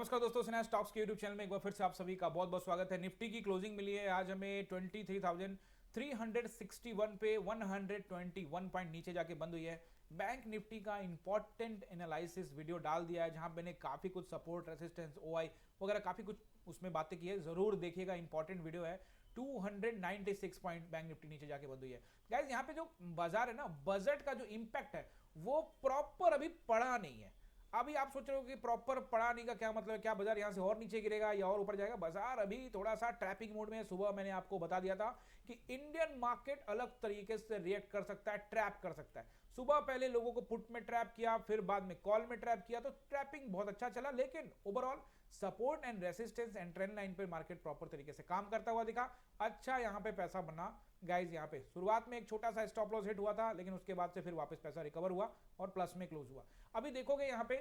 नमस्कार दोस्तों, snatch stocks के यूट्यूब चैनल में एक बार फिर से आप सभी का बहुत बहुत स्वागत है। निफ्टी की क्लोजिंग मिली है आज हमें 23,361 पे 121 पॉइंट नीचे जाके बंद हुई है। बैंक निफ्टी का इंपॉर्टेंट एनालिसिस वीडियो डाल दिया है जहां मैंने काफी कुछ सपोर्ट, रेसिस्टेंस, ओआई वगैरह काफी कुछ उसमें बातें की है। जरूर देखिएगा, इंपॉर्टेंट वीडियो है। 296 पॉइंट बैंक निफ्टी नीचे जाके बंद हुई है। गाइस, यहाँ पे जो बाजार है ना, बजट का जो इंपैक्ट है वो प्रॉपर अभी पड़ा नहीं है। अभी आप सोच रहे हो कि प्रॉपर पड़ा नहीं का क्या मतलब है, क्या बाजार यहां से और नीचे गिरेगा या और ऊपर जाएगा? बाजार अभी थोड़ा सा ट्रैपिंग मोड में है। सुबह मैंने आपको बता दिया था कि इंडियन मार्केट अलग तरीके से रिएक्ट कर सकता है, ट्रैप कर सकता है। सुबह पहले लोगों को पुट में ट्रैप किया, फिर बाद में कॉल में ट्रैप किया, तो ट्रैपिंग बहुत अच्छा चला। लेकिन overall support and resistance and trend line पे मार्केट प्रॉपर तरीके से काम करता हुआ दिखा। अच्छा यहां पे पैसा बना गाइज। यहाँ पे शुरुआत में एक छोटा सा स्टॉप लॉस हिट हुआ था, लेकिन उसके बाद से फिर वापस पैसा रिकवर हुआ और प्लस में क्लोज हुआ। अभी देखोगे यहाँ पे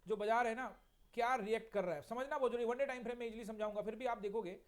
जो बाजार है ना, क्या रिएक्ट कर रहा है समझना बहुत जरूरी। वन डे टाइम फ्रेम में इजीली समझाऊंगा, फिर भी आप देखोगे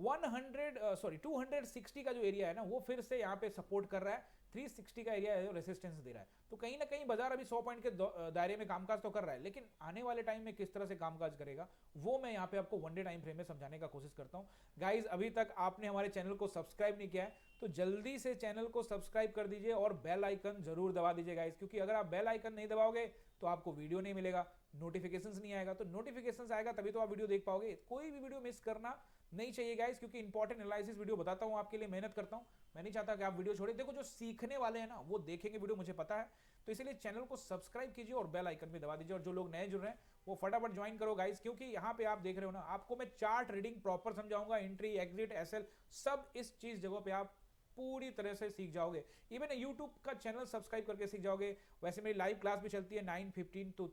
260 का जो एरिया है ना, वो फिर से यहाँ पे सपोर्ट कर रहा है। 360 का एरिया है जो रेसिस्टेंस दे रहा है। तो कहीं ना कहीं बाजार अभी 100 पॉइंट के दायरे में कामकाज तो कर रहा है, लेकिन आने वाले टाइम में किस तरह से कामकाज करेगा वो मैं यहाँ पे आपको वन डे टाइम फ्रेम में समझाने का कोशिश करता हूँ। गाइज, अभी तक आपने हमारे चैनल को सब्सक्राइब नहीं किया है तो जल्दी से चैनल को सब्सक्राइब कर दीजिए और बेल आइकन जरूर दबा दीजिए गाइज, क्योंकि अगर आप बेल आइकन नहीं दबाओगे तो आपको वीडियो नहीं मिलेगा, नोटिफिकेशंस नहीं आएगा। तो नोटिफिकेशंस आएगा तभी तो आप वीडियो देख पाओगे। कोई भी वीडियो मिस करना नहीं चाहिए गाइस, क्योंकि इंपॉर्टेंट एनालिसिस वीडियो बताता हूं, आपके लिए मेहनत करता हूं। मैं नहीं चाहता कि आप वीडियो छोड़े। देखो, जो सीखने वाले हैं ना वो देखेंगे वीडियो, मुझे पता है। तो इसलिए चैनल को सब्सक्राइब कीजिए और बेल आइकन भी दबा दीजिए। और जो लोग नए जुड़ रहे हैं वो फटाफट ज्वाइन करो गाइस, क्योंकि यहाँ पे आप देख रहे हो ना, आपको मैं चार्ट रीडिंग प्रॉपर समझाऊंगा। एंट्री, एग्जिट, एसएल, सब इस चीज जगह पे आप पूरी तरह से सीख जाओगे। इवन यूट्यूब का चैनल सब्सक्राइब करके सीख जाओगे। वैसे मेरी लाइव क्लास भी चलती है 9:15 to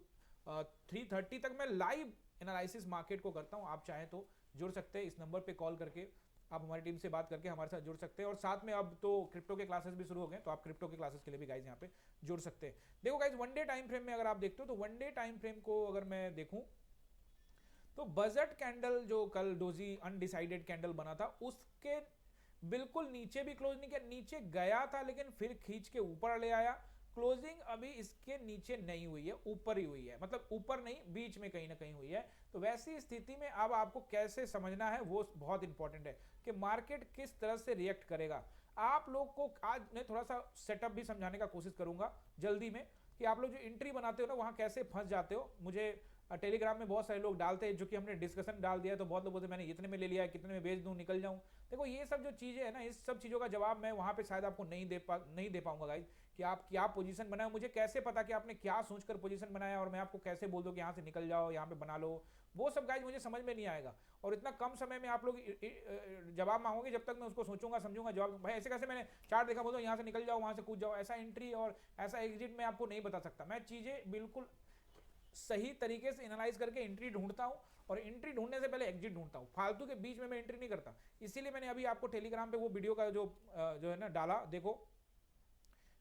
3:30 तक। मैं लाइव एनालिसिस मार्केट को करता हूं। आप चाहें तो जुड़ सकते हैं, इस नंबर पे कॉल करके आप हमारी टीम से बात करके हमारे साथ जुड़ सकते हैं। और साथ में अब तो क्रिप्टो के क्लासेस भी शुरू हो गए, तो आप क्रिप्टो के क्लासेस के लिए भी गाइज यहाँ पे जुड़ सकते हैं। देखो guys, one day time frame में अगर आप देखते हो तो वन डे टाइम फ्रेम को अगर मैं देखूं तो बजट कैंडल जो कल डोजी अनडिसाइडेड कैंडल बना था, उसके बिल्कुल नीचे भी क्लोज नहीं किया। नीचे गया था लेकिन फिर खींच के ऊपर ले आया। क्लोजिंग अभी इसके नीचे नहीं हुई है, ऊपर ही हुई है। मतलब ऊपर नहीं, बीच में कहीं ना कहीं हुई है। तो वैसी स्थिति में अब आपको कैसे समझना है वो बहुत इंपॉर्टेंट है कि मार्केट किस तरह से रिएक्ट करेगा। आप लोग को आज मैं थोड़ा सा सेटअप भी समझाने का कोशिश करूंगा जल्दी में, कि आप लोग जो एंट्री बनाते हो ना वहां कैसे फंस जाते हो। मुझे टेलीग्राम में बहुत सारे लोग डालते हैं, जो कि हमने डिस्कशन डाल दिया है, तो बहुत लोग बोलते मैंने इतने में ले लिया है, कितने में बेच दूं, निकल जाऊं। देखो, ये सब जो चीजें है ना, इस सब चीजों का जवाब मैं वहां पे शायद आपको नहीं दे पाऊंगा गाइज, कि आप क्या पोजीशन बनाए। मुझे कैसे पता कि आपने क्या सोचकर पोजीशन बनाया, और मैं आपको कैसे बोल दूं कि यहां से निकल जाओ, यहां पे बना लो। वो सब गाइज मुझे समझ में नहीं आएगा। और इतना कम समय में आप लोग जवाब मांगोगे, जब तक मैं उसको सोचूंगा, समझूंगा, जवाब भाई ऐसे कैसे मैंने चार्ट देखा बोलो यहां से निकल जाओ, वहां से कूद जाओ। ऐसा एंट्री और ऐसा एग्जिट मैं आपको नहीं बता सकता। मैं चीजें बिल्कुल सही तरीके से एनालाइज करके एंट्री ढूंढता हूं, और एंट्री ढूंढने से पहले एग्जिट ढूंढता हूं। फालतू के बीच में मैं एंट्री नहीं करता। इसीलिए मैंने अभी आपको टेलीग्राम पे वो वीडियो का जो है ना डाला, देखो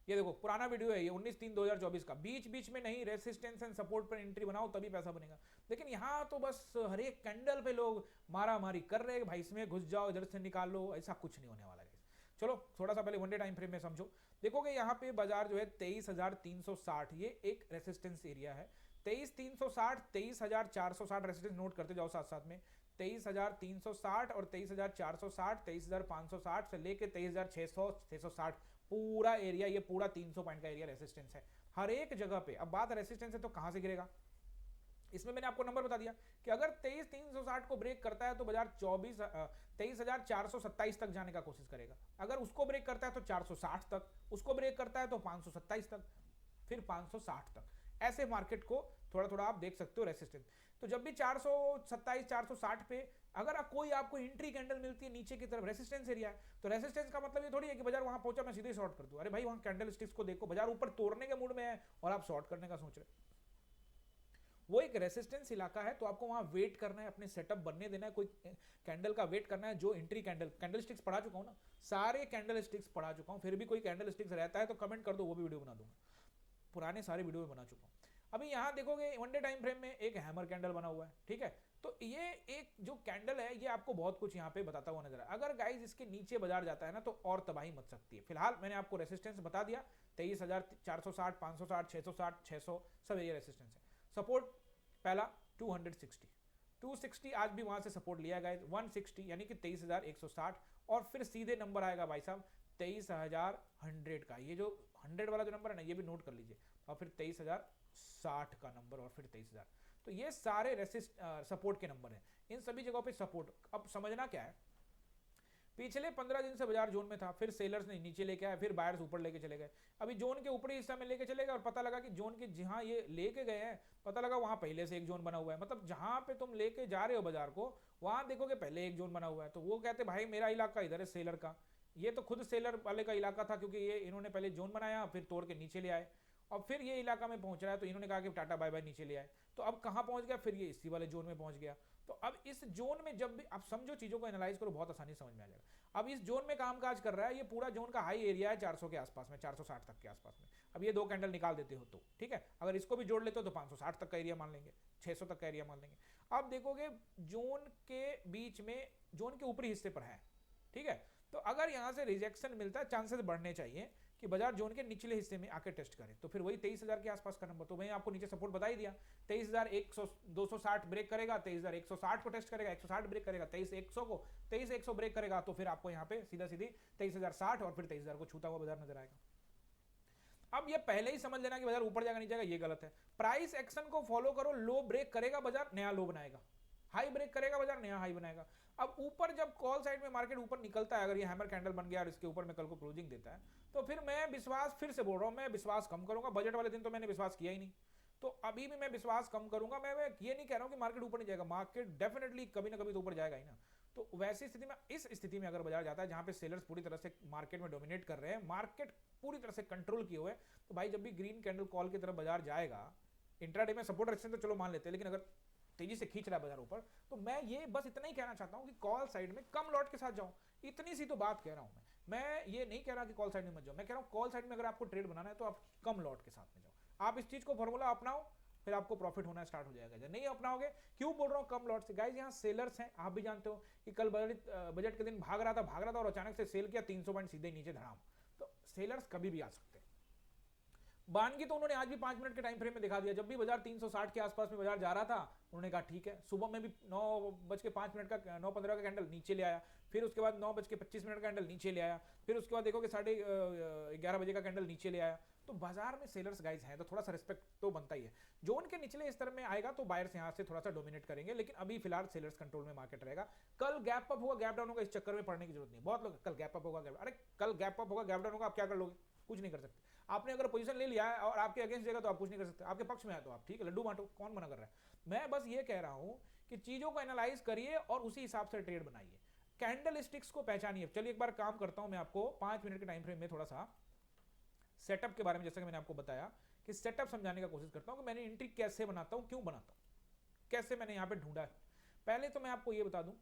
ये देखो पुराना वीडियो है, ये 19/3/2024 का। बीच बीच में नहीं, रेसिस्टेंस एंड सपोर्ट पर एंट्री बनाओ तभी पैसा बनेगा। लेकिन यहाँ तो बस हर एक कैंडल पे लोग मारा मारी कर रहे हैं, भाई इसमें घुस जाओ, इधर से निकाल लो। ऐसा कुछ नहीं होने वाला है। चलो थोड़ा सा पहले वन डे टाइम फ्रेम में समझो। देखोगे यहाँ पे बाजार जो है 23,360, ये एक रेसिस्टेंस एरिया है। 23,360, 23,460 रेसिस्टेंस नोट करते जाओ साथ साथ में। 23,360 और 23,460, 23,560 से लेके 23,600, 660 पूरा एरिया, ये पूरा 300 पॉइंट का एरिया रेसिस्टेंस है हर एक जगह पे। अब बात रेसिस्टेंस है तो कहां से गिरेगा, इसमें मैंने आपको नंबर बता दिया कि अगर 23,360 को ब्रेक करता है तो बाजार 23,427 तक जाने का कोशिश करेगा। अगर उसको ब्रेक करता है तो 460 तक, उसको ब्रेक करता है तो 527 तक, फिर 560 तक। ऐसे मार्केट को थोड़ा थोड़ा आप देख सकते हो रेसिस्टेंस। तो जब भी 427, 460 पे अगर कोई आपको एंट्री कैंडल मिलती है नीचे की तरफ, रेसिस्टेंस एरिया है, तो रेसिस्टेंस का मतलब ये थोड़ी है कि बाजार वहां पहुंचा मैं सीधे शॉर्ट कर दूं। अरे भाई, वहां कैंडल स्टिक्स को देखो, बाजार ऊपर तोड़ने के मूड में है और आप शॉर्ट करने का सोच रहे। वो एक रेसिस्टेंस इलाका है, तो आपको वहां वेट करना है, अपने सेटअप बनने देना है, कोई कैंडल का वेट करना है। जो एंट्री कैंडल स्टिक्स पढ़ा चुका हूं ना, सारे कैंडल स्टिक्स पढ़ा चुका हूं। फिर भी कोई कैंडल स्टिक्स रहता है तो कमेंट कर दो, वो भी वीडियो बना दूंगा। पुराने सारे वीडियो में बना चुका हूं। अभी यहां देखोगे वन डे टाइम फ्रेम में एक हैमर कैंडल बना हुआ है, ठीक है। तो ये एक जो कैंडल है, ये आपको बहुत कुछ यहां पे बताता हुआ नजर है। अगर गाइज इसके नीचे बाजार जाता है ना तो और तबाही मच सकती है। फिलहाल मैंने आपको रेसिस्टेंस बता दिया, 23,460, 560, 660, 600 सब एरिया रेसिस्टेंस है। सपोर्ट पहला 260 260 आज भी वहां से सपोर्ट लिया गया 160 यानी कि 23,160 और फिर सीधे नंबर आएगा भाई साहब 23,100 का। ये जो 100 वाला जो नंबर है ना ये भी नोट कर लीजिए और फिर 23,060 का नंबर और फिर 23,000। तो ये सारे रेसिस्ट सपोर्ट के नंबर हैं, इन सभी जगहों पे सपोर्ट। अब समझना क्या है, पिछले 15 दिन से बाजार जोन में था, फिर सेलर्स ने नीचे लेके आए, फिर बायर्स ऊपर लेके चले गए। अभी जोन के ऊपरी हिस्सा में लेके चले गए और पता लगा कि जोन के जहां ये लेके गए हैं पता लगा वहां पहले से एक जोन बना हुआ है। मतलब जहां पे तुम लेके जा रहे हो बाजार को वहां देखोगे पहले एक जोन बना हुआ है। तो वो कहते भाई मेरा इलाका इधर है सेलर का, ये तो खुद सेलर वाले का इलाका था क्योंकि ये इन्होंने पहले जोन बनाया फिर तोड़ के नीचे ले आए और फिर ये इलाका में पहुंच रहा है तो इन्होंने कहा कि टाटा बाय बाय नीचे ले आए। तो अब कहां पहुंच गया, फिर ये इसी वाले जोन में पहुंच गया। तो अब इस जोन में जब भी आप समझो चीजों को एनालाइज करो बहुत आसानी समझ में आ जाएगा। अब इस जोन में कामकाज कर रहा है, ये पूरा जोन का हाई एरिया है 400 के आसपास में, 460 तक के आसपास में। अब ये 2 कैंडल निकाल देते हो तो ठीक है, अगर इसको भी जोड़ लेते हो तो 560 तक का एरिया मान लेंगे, 600 तक का एरिया मान लेंगे। अब देखोगे जोन के बीच में जोन के ऊपरी हिस्से पर है, ठीक है। तो अगर यहां से रिजेक्शन मिलता है चांसेस बढ़ने चाहिए कि बाजार जोन के निचले हिस्से में आके टेस्ट करे, तो फिर वही 23,000 के आसपास का नंबर। तो मैंने आपको नीचे सपोर्ट बता ही दिया, 23,260 ब्रेक करेगा, 23,160 को टेस्ट करेगा, 160 ब्रेक करेगा, 23,100 ब्रेक करेगा, तो फिर आपको यहाँ पे सीधा सीधी 23,060 और फिर 23,000 को छूता हुआ बाजार नजर आएगा। अब ये पहले ही समझ लेना कि बाजार ऊपर जाएगा नीचे जाएगा, ये गलत है। प्राइस एक्शन को फॉलो करो, लो ब्रेक करेगा बाजार नया लो बनाएगा, हाई ब्रेक करेगा बाजार नया हाई बनाएगा। अब ऊपर जब कॉल साइड में मार्केट ऊपर निकलता है, अगर ये हैमर कैंडल बन गया और इसके ऊपर में कल को क्लोजिंग देता है, तो फिर मैं विश्वास फिर से बोल रहा हूं, मैं विश्वास कम करूंगा। बजट वाले दिन तो मैंने विश्वास किया ही नहीं, तो अभी भी मैं विश्वास कम करूंगा। मैं ये नहीं कह रहा हूं कि मार्केट ऊपर नहीं जाएगा, मार्केट डेफिनेटली कभी ना कभी तो ऊपर जाएगा ही ना। तो वैसी स्थिति में, इस स्थिति में अगर बाजार जाता है जहां पे सेलर्स पूरी तरह से मार्केट में डोमिनेट कर रहे हैं, मार्केट पूरी तरह से कंट्रोल किए हुए, तो भाई जब भी ग्रीन कैंडल कॉल की तरफ बाजार जाएगा, इंट्राडे में सपोर्ट रेजिस्टेंस तो चलो मान लेते हैं, लेकिन अगर तेजी से खींच रहा है बाजार ऊपर, तो मैं ये बस इतना ही कहना चाहता हूं कि कॉल साइड में कम लॉट के साथ जाओ। इतनी सी तो बात कह रहा हूं मैं ये नहीं कह रहा कि कॉल साइड में मत जाओ। मैं कह रहा हूं कॉल साइड में अगर आपको ट्रेड बनाना है तो आप कम लॉट के साथ में जाओ। आप इस चीज को फॉर्मूला अपनाओ, फिर आपको प्रॉफिट होना स्टार्ट हो जाएगा। नहीं अपनाओगे, क्यों बोल रहा हूं कम लॉट से? गाइस यहाँ सेलर्स हैं, आप भी जानते हो कि कल बजट के दिन भाग रहा था और अचानक से सेल किया 300 पॉइंट सीधे नीचे धड़ाम। तो सेलर्स कभी भी आ सकते हैं। बानगी तो उन्होंने आज भी 5 मिनट के टाइम फ्रेम में दिखा दिया, जब भी बाजार 360 के आसपास में बाजार जा रहा था उन्होंने कहा ठीक है। सुबह में भी 9:05 का 9:15 का कैंडल नीचे ले आया, फिर उसके बाद 9:25 का कैंडल नीचे ले आया, फिर उसके बाद देखो कि 11:30 बजे का कैंडल नीचे ले आया। तो बाजार में सेलर्स गाइस हैं तो थोड़ा सा रिस्पेक्ट तो बनता ही है। जोन के निचले स्तर में आएगा तो बायर्स यहां से थोड़ा सा डोमिनेट करेंगे, लेकिन अभी फिलहाल सेलर्स कंट्रोल में मार्केट रहेगा। कल गैप अप होगा गैप डाउन होगा, इस चक्कर में पड़ने की जरूरत नहीं। बहुत लोग कल गैप अप होगा अरे कल गैप अप होगा गैप डाउन होगा, आप क्या कर लोगे? कुछ नहीं कर सकते। आपने अगर पोजीशन ले लिया है और आपके अगेंस्ट जाएगा तो आप कुछ नहीं कर सकते। आपके पक्ष में है तो आप ठीक है लड्डू बांटो, कौन मना कर रहा है। मैं बस ये कह रहा हूं कि चीजों को एनालाइज करिए और उसी हिसाब से ट्रेड बनाइए, कैंडल स्टिक्स को पहचानिए। चलिए एक बार काम करता हूं, मैं आपको 5 मिनट के टाइम फ्रेम में थोड़ा सा सेटअप के बारे में, जैसा कि मैंने आपको बताया कि सेटअप समझाने का कोशिश करता हूं कि मैंने एंट्री कैसे बनाता हूं, क्यों बनाता हूं, कैसे मैंने यहां पे ढूंढा है। पहले तो मैं आपको ये बता दूं,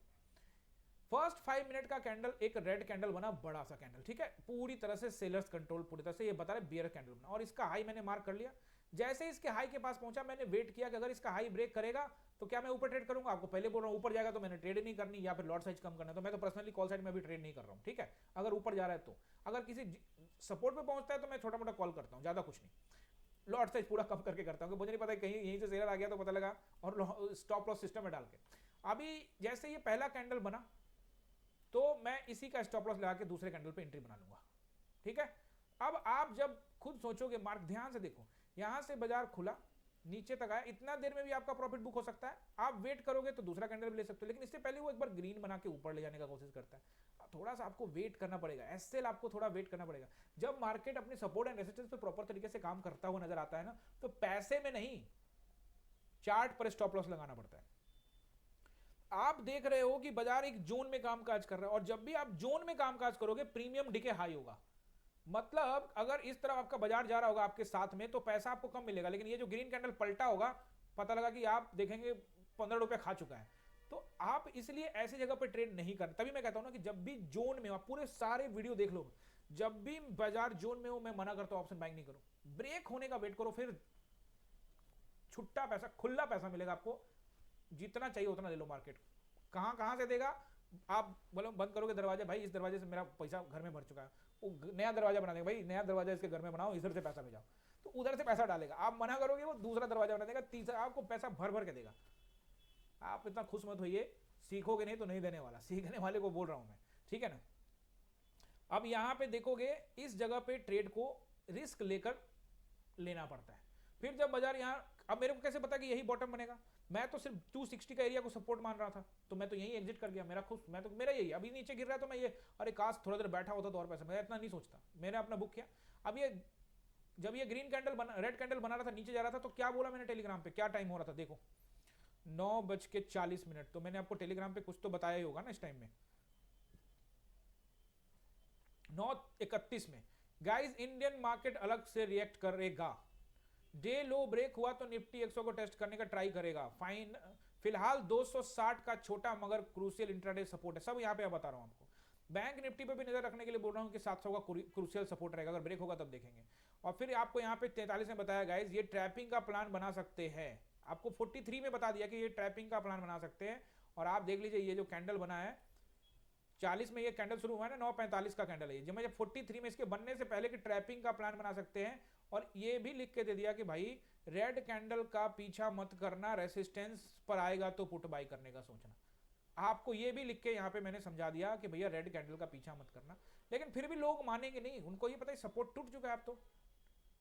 फर्स्ट 5 मिनट का कैंडल एक रेड कैंडल बना, बड़ा सा कैंडल, ठीक है, पूरी तरह से सेलर्स कंट्रोल, पूरी तरह से ये बता रहे बियर कैंडल बना, और इसका हाई मैंने मार्क कर लिया। जैसे ही इसके हाई के पास पहुंचा मैंने वेट किया कि अगर इसका हाई ब्रेक करेगा तो क्या मैं ऊपर ट्रेड करूंगा। आपको पहले बोल रहा हूं ऊपर जाएगा तो मैंने ट्रेड नहीं करनी या फिर लॉट साइज कम करना, तो मैं तो पर्सनली कॉल साइड में भी ट्रेड नहीं कर रहा हूं, ठीक है। अगर ऊपर जा रहा है तो, अगर किसी सपोर्ट पे पहुंचता है तो मैं छोटा मोटा कॉल करता हूं, ज्यादा कुछ नहीं, लॉट साइज पूरा कम करके करता हूं कि मुझे नहीं पता कहीं यहीं से सेलर आ गया तो पता लगा, और स्टॉप लॉस सिस्टम में डाल के। अभी जैसे ये पहला कैंडल बना तो मैं इसी का स्टॉप लॉस लगा के दूसरे कैंडल पे एंट्री बना लूंगा, ठीक है। अब आप जब खुद सोचोगे, मार्क ध्यान से देखो, यहां से बाजार खुला नीचे तक आया, इतना देर में भी आपका प्रॉफिट बुक हो सकता है। आप वेट करोगे तो दूसरा कैंडल भी ले सकते हो, लेकिन इससे पहले वो एक बार ग्रीन बना के ऊपर ले जाने का कोशिश करता है। थोड़ा सा आपको वेट करना पड़ेगा, एसएल आपको थोड़ा वेट करना पड़ेगा। जब मार्केट अपने सपोर्ट एंड रेजिस्टेंस पे प्रॉपर तरीके से काम करता हुआ नजर आता है ना, तो पैसे में नहीं चार्ट पर स्टॉप लॉस लगाना पड़ता है। आप देख रहे हो कि बाजार एक जोन में कामकाज कर रहा है, और जब भी आप जोन में कामकाज करोगे प्रीमियम डिके हाई होगा। मतलब अगर इस तरफ आपका बाजार जा रहा होगा आपके साथ में तो पैसा आपको कम मिलेगा, लेकिन ये जो ग्रीन कैंडल पलटा होगा पता लगा कि आप देखेंगे 15 रुपए खा चुका है। तो आप इसलिए ऐसी जगह पे ट्रेड नहीं कर। तभी मैं कहता हूं ना कि जब भी जोन में हो, आप पूरे सारे वीडियो देख लो, जब भी बाजार जोन में हो मैं मना करता हूं ऑप्शन बाइंग नहीं करो, ब्रेक होने का वेट करो, फिर छुट्टा पैसा, खुला पैसा मिलेगा आपको, जितना चाहिए उतना ले लो। मार्केट कहां से देगा, आप बोलो बंद करोगे दरवाजा, भाई इस दरवाजे से मेरा पैसा घर में भर चुका है, वो नया दरवाजा बना देगा, भाई नया दरवाजा इसके घर में बनाओ, इधर से पैसा भेजाओ, तो उधर से पैसा डालेगा। आप मना करोगे वो दूसरा दरवाजा बना देगा, तीसरा आपको पैसा भर भर के देगा। आप इतना खुश मत होइए, सीखोगे नहीं तो नहीं देने वाला, सीखने वाले को बोल रहा हूं मैं, ठीक है ना। अब यहां पे देखोगे इस जगह पे ट्रेड को रिस्क लेकर लेना पड़ता है। फिर जब बाजार यहाँ, अब मेरे को कैसे पता कि यही बॉटम बनेगा, मैं तो सिर्फ 260 का एरिया को सपोर्ट मान रहा था, तो मैं तो यही एग्जिट कर गया, मेरा खुश, मैं तो मेरा यही, अभी नीचे गिर रहा है तो मैं ये, अरे काश थोड़ा देर बैठा होता तो और पैसा, मैं इतना नहीं सोचता, मैंने अपना बुक किया। अब ये जब ये ग्रीन कैंडल बना, रेड कैंडल बना रहा था, नीचे जा रहा था, तो क्या बोला मैंने टेलीग्राम पे, क्या टाइम हो रहा था देखो, 9:40, तो मैंने आपको टेलीग्राम पे कुछ तो बताया ही होगा ना इस टाइम में, 9:31 में। गाइस इंडियन मार्केट अलग से रिएक्ट करेगा, डे लो ब्रेक हुआ तो निफ्टी 100 को टेस्ट करने का ट्राई करेगा, फाइन। फिलहाल 260 का छोटा मगर क्रूशियल इंट्राडे सपोर्ट है, सब यहां पे बता रहा हूं आपको। बैंक निफ्टी पे भी नजर रखने के लिए बोल रहा हूं कि 700 का क्रूशियल सपोर्ट रहेगा, अगर ब्रेक होगा तब देखेंगे। और फिर आपको यहां पे 43 में बताया गाइस, ये ट्रैपिंग का प्लान बना सकते हैं, आपको 43 में बता दिया कि ये ट्रैपिंग का प्लान बना सकते हैं। और आप देख लीजिए ये जो कैंडल बना है 40 में, ये कैंडल शुरू हुआ है ना, 9:45 का कैंडल है ये, जब 43 में इसके बनने से पहले कि ट्रैपिंग का प्लान बना सकते हैं। और ये भी लिख के दे दिया कि भाई रेड कैंडल का पीछा मत करना, रेसिस्टेंस पर आएगा तो पुट बाई करने का सोचना। आपको ये भी लिख के यहाँ पे मैंने समझा दिया कि भैया रेड कैंडल का पीछा मत करना, लेकिन फिर भी लोग मानेंगे नहीं, उनको ये पता है सपोर्ट टूट चुका है आप तो,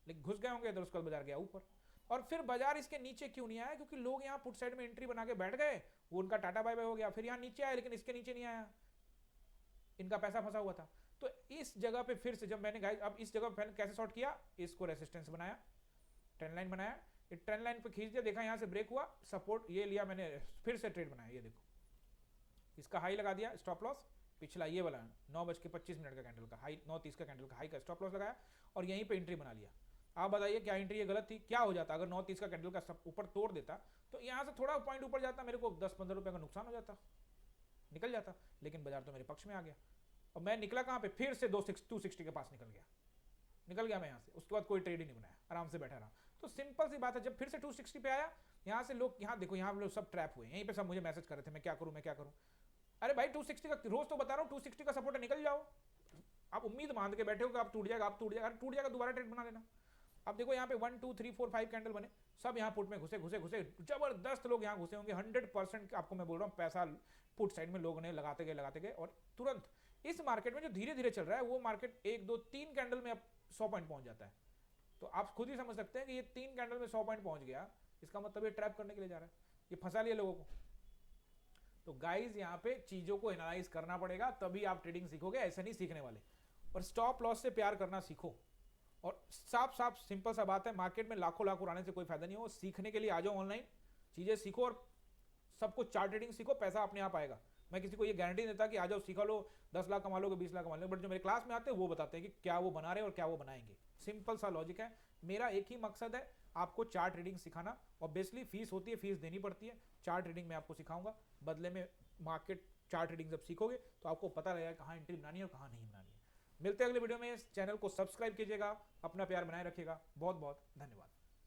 लेकिन घुस गए होंगे इधर, उसका बाजार गया ऊपर। और फिर बाजार इसके नीचे क्यों नहीं आया, क्योंकि लोग यहाँ पुट साइड में एंट्री बना के बैठ गए, वो उनका टाटा बाय बाय हो गया, फिर यहाँ नीचे आया लेकिन इसके नीचे नहीं आया, इनका पैसा फंसा हुआ था। तो इस जगह पे फिर से जब मैंने गाइस, अब इस जगह पे कैसे शॉर्ट किया, इसको रेसिस्टेंस बनाया, ट्रेंड लाइन बनाया, ये ट्रेंड लाइन पे खींच दिया, देखा यहां से ब्रेक हुआ, सपोर्ट ये लिया मैंने, फिर से ट्रेड बनाया, ये देखो इसका हाई लगा दिया, स्टॉप लॉस पिछला ये वाला 9:25 का कैंडल का हाई, 9:30 का कैंडल का हाई का स्टॉप लॉस लगाया और यहीं पे एंट्री बना लिया। आप बताइए क्या एंट्री ये गलत थी, क्या हो जाता अगर 9:30 का कैंडल का सब ऊपर तोड़ देता, तो यहां से थोड़ा पॉइंट ऊपर जाता, मेरे को 10-15 रुपए का नुकसान हो जाता, निकल जाता, लेकिन बाजार तो मेरे पक्ष में आ गया। और मैं निकला कहां पे, फिर से 260 के पास निकल गया मैं यहां से, उसके बाद कोई ट्रेड ही नहीं बनाया, आराम से बैठा रहा। तो सिंपल सी बात है, जब फिर से 260 पे आया, यहां से लोग, यहां देखो यहां लोग सब ट्रैप हुए, यहीं पे सब मुझे मैसेज कर रहे थे मैं क्या करूं। अरे भाई 260 का रोज तो बता रहा हूं, 260 का सपोर्ट है, निकल जाओ। आप उम्मीद मान के बैठे हो कि आप टूट जाएगा, टूट जाएगा दोबारा ट्रेड बना लेना। अब देखो यहाँ पे 1 2 3 4 5 कैंडल बने, सब यहाँ पुट में घुसे, जबरदस्त लोग यहाँ घुसे होंगे, 100% आपको मैं बोल रहा हूँ, पैसा पुट साइड में लोगों ने लगाते गए और तुरंत इस मार्केट में जो धीरे धीरे चल रहा है, वो मार्केट 1 2 3 कैंडल में अब 100 पॉइंट पहुंच जाता है। तो आप खुद ही समझ सकते हैं कि ये 3 कैंडल में 100 पॉइंट पहुंच गया, इसका मतलब ये ट्रैप करने के लिए जा रहा है, ये फंसा लिया लोगों को। तो गाइज यहाँ पे चीजों को एनालाइज करना पड़ेगा, तभी आप ट्रेडिंग सीखोगे, ऐसे नहीं सीखने वाले। और स्टॉप लॉस से प्यार करना सीखो, और साफ सिंपल सा बात है, मार्केट में लाखों उड़ाने से कोई फायदा नहीं हो, सीखने के लिए आ जाओ ऑनलाइन, चीजें सीखो और सब कुछ चार्ट ट्रेडिंग सीखो, पैसा अपने आप आएगा। मैं किसी को ये गारंटी नहीं देता कि आ जाओ सीखा लो 10 लाख कमा लोगे 20 लाख कमा लोगे, बट जो मेरे क्लास में आते हैं वो बताते हैं कि क्या वो बना रहे हैं और क्या वो बनाएंगे। सिंपल सा लॉजिक है, मेरा एक ही मकसद है, आपको चार्ट ट्रेडिंग सिखाना। ऑब्वियसली फीस होती है, फीस देनी पड़ती है, चार्ट ट्रेडिंग में आपको सिखाऊंगा, बदले में मार्केट चार्ट ट्रेडिंग जब सीखोगे तो आपको पता रहेगा कहाँ एंट्री बनानी है और कहाँ नहीं बनानी है। मिलते हैं अगले वीडियो में, इस चैनल को सब्सक्राइब कीजिएगा, अपना प्यार बनाए रखिएगा, बहुत बहुत धन्यवाद।